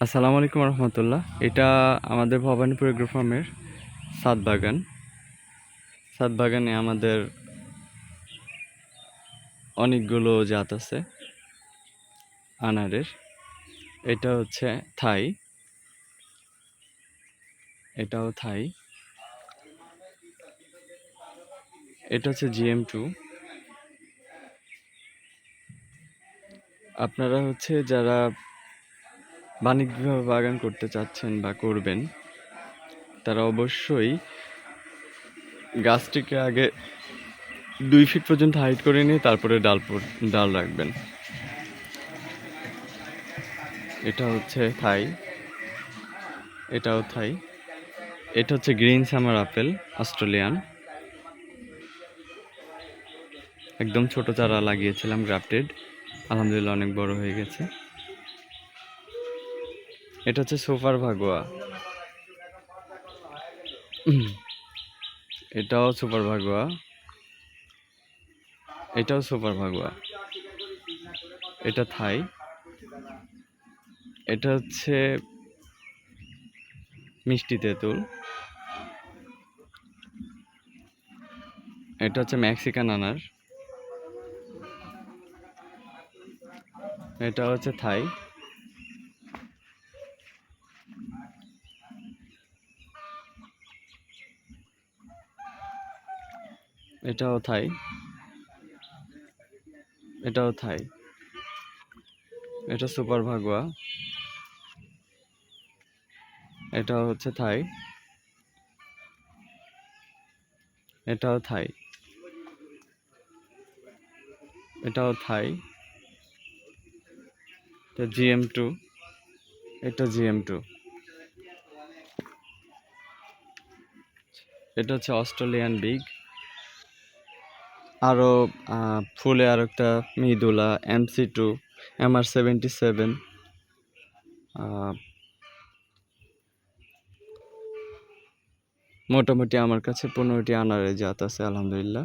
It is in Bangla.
আসসালামু আলাইকুম রহমতুল্লাহ। এটা আমাদের ভবানীপুর এগ্রো ফার্মের ছাদ বাগান। ছাদ বাগানে আমাদের অনেকগুলো জাত আছে আনারের। এটা হচ্ছে থাই, এটাও থাই। এটা হচ্ছে GM2। আপনারা হচ্ছে যারা বাণিজ্যিকভাবে বাগান করতে চাচ্ছেন বা করবেন, তারা অবশ্যই গাছটিকে আগে 2 ফিট পর্যন্ত হাইট করে নিয়ে তারপরে ডাল রাখবেন। এটা হচ্ছে থাই, এটাও থাই। এটা হচ্ছে গ্রিন সামার আপেল অস্ট্রেলিয়ান। একদম ছোট চারা লাগিয়েছিলাম, গ্রাফটেড, আলহামদুলিল্লাহ অনেক বড় হয়ে গেছে। এটা হচ্ছে সুপার ভাগোয়া, এটাও সুপার ভাগোয়া, এটাও সুপার ভাগোয়া। এটা থাই, এটা হচ্ছে মিষ্টি তেঁতুল, এটা হচ্ছে মেক্সিকান আনার, এটা হচ্ছে থাই, এটাও থাই, এটাও থাই। এটা সুপার ভাগোয়া, এটাও হচ্ছে থাই, এটাও থাই, এটাও থাই। এটা GM2, এটা GM2। এটা হচ্ছে অস্ট্রেলিয়ান বিগ। আরও ফুলে আর একটা মৃদুলা MC2, MR77। মোটামুটি আমার কাছে 15টি আনারের জাত আছে আলহামদুলিল্লাহ।